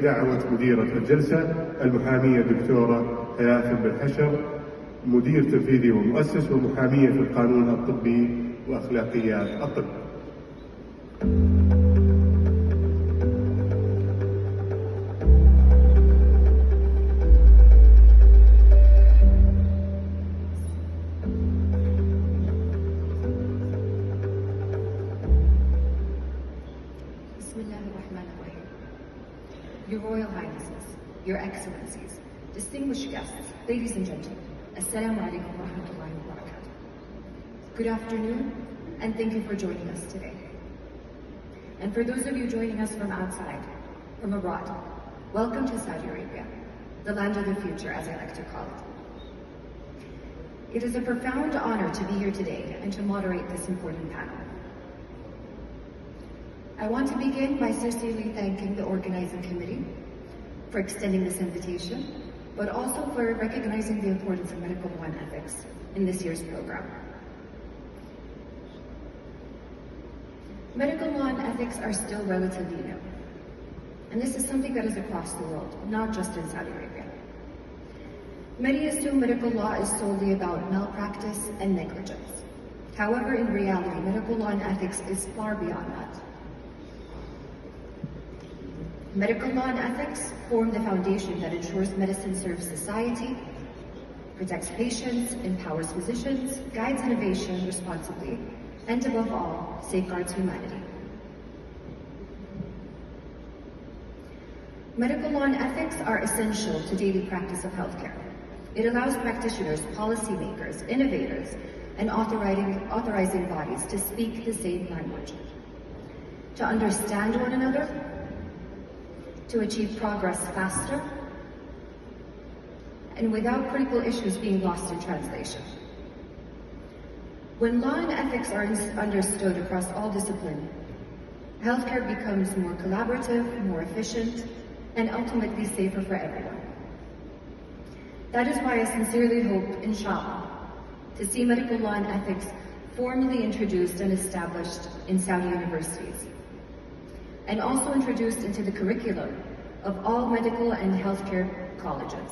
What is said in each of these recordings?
دعوة مديرة الجلسة المحامية الدكتورة هياثم بن حشر، مدير تنفيذي ومؤسس ومحامية في القانون الطبي وأخلاقيات الطب. Your Royal Highnesses, Your Excellencies, distinguished guests, ladies and gentlemen, Assalamu alaikum wa rahmatullahi wa barakatuh. Good afternoon, and thank you for joining us today. And for those of you joining us from outside, from abroad, welcome to Saudi Arabia, the land of the future, as I like to call it. It is a profound honor to be here today and to moderate this important panel. I want to begin by sincerely thanking the organizing committee for extending this invitation, but also for recognizing the importance of medical law and ethics in this year's program. Medical law and ethics are still relatively new, and this is something that is across the world, not just in Saudi Arabia. Many assume medical law is solely about malpractice and negligence. However, in reality, medical law and ethics is far beyond that. Medical law and ethics form the foundation that ensures medicine serves society, protects patients, empowers physicians, guides innovation responsibly, and above all, safeguards humanity. Medical law and ethics are essential to daily practice of healthcare. It allows practitioners, policymakers, innovators, and authorizing bodies to speak the same language, to understand one another, to achieve progress faster, and without critical issues being lost in translation. When law and ethics are understood across all disciplines, healthcare becomes more collaborative, more efficient, and ultimately safer for everyone. That is why I sincerely hope, inshallah, to see medical law and ethics formally introduced and established in Saudi universities, and also introduced into the curriculum of all medical and healthcare colleges.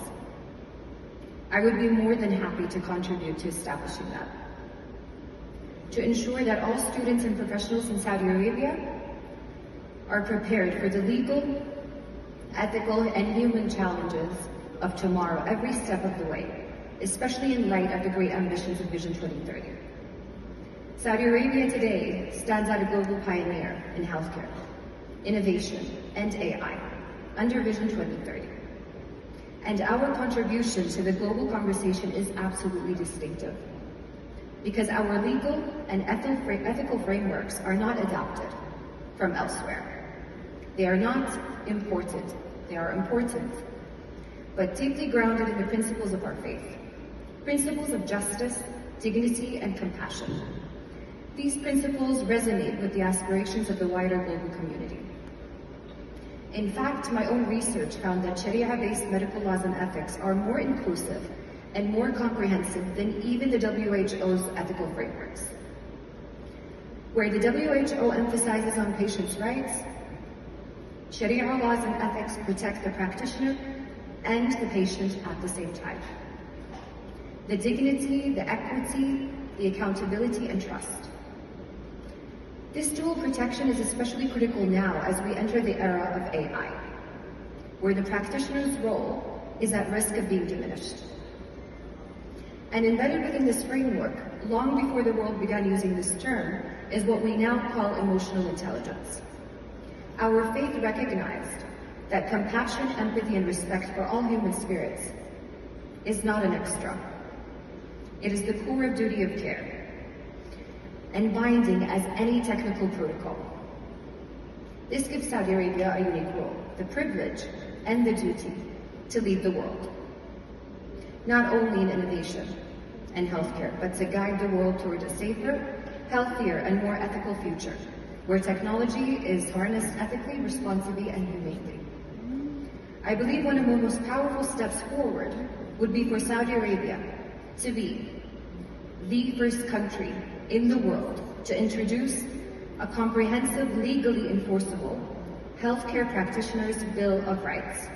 I would be more than happy to contribute to establishing that, to ensure that all students and professionals in Saudi Arabia are prepared for the legal, ethical, and human challenges of tomorrow every step of the way, especially in light of the great ambitions of Vision 2030. Saudi Arabia today stands as a global pioneer in healthcare, innovation, and AI under Vision 2030. And our contribution to the global conversation is absolutely distinctive, because our legal and ethical frameworks are not adapted from elsewhere. They are not imported, they are important, but deeply grounded in the principles of our faith, principles of justice, dignity, and compassion. These principles resonate with the aspirations of the wider global community. In fact, my own research found that Sharia-based medical laws and ethics are more inclusive and more comprehensive than even the WHO's ethical frameworks. Where the WHO emphasizes on patients' rights, Sharia laws and ethics protect the practitioner and the patient at the same time. The dignity, the equity, the accountability, and trust. This dual protection is especially critical now as we enter the era of AI, where the practitioner's role is at risk of being diminished. And embedded within this framework, long before the world began using this term, is what we now call emotional intelligence. Our faith recognized that compassion, empathy, and respect for all human spirits is not an extra. It is the core of duty of care, and binding as any technical protocol. This gives Saudi Arabia a unique role, the privilege and the duty to lead the world, not only in innovation and healthcare, but to guide the world toward a safer, healthier, and more ethical future, where technology is harnessed ethically, responsibly, and humanely. I believe one of the most powerful steps forward would be for Saudi Arabia to be the first country in the world to introduce a comprehensive, legally enforceable Healthcare Practitioners' Bill of Rights,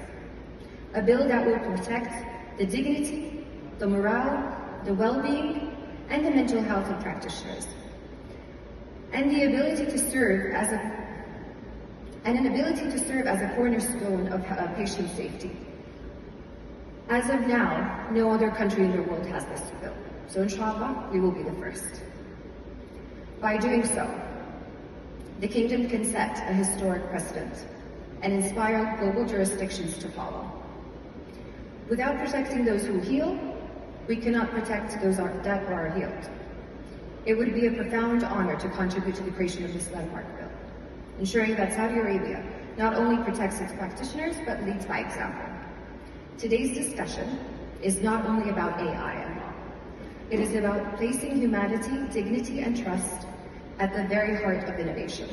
a bill that will protect the dignity, the morale, the well-being, and the mental health of practitioners, and the ability to serve as a cornerstone of patient safety. As of now, no other country in the world has this bill, so inshallah, we will be the first. By doing so, the Kingdom can set a historic precedent and inspire global jurisdictions to follow. Without protecting those who heal, we cannot protect those that are healed. It would be a profound honor to contribute to the creation of this landmark bill, ensuring that Saudi Arabia not only protects its practitioners, but leads by example. Today's discussion is not only about AI and law. It is about placing humanity, dignity, and trust at the very heart of innovation.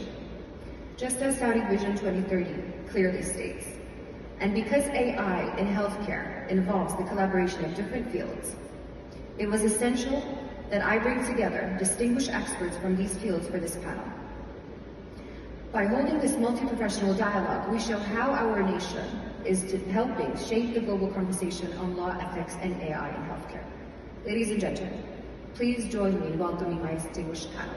Just as Saudi Vision 2030 clearly states, and because AI in healthcare involves the collaboration of different fields, it was essential that I bring together distinguished experts from these fields for this panel. By holding this multi-professional dialogue, we show how our nation is helping shape the global conversation on law, ethics, and AI in healthcare. Ladies and gentlemen, please join me in welcoming my distinguished panel.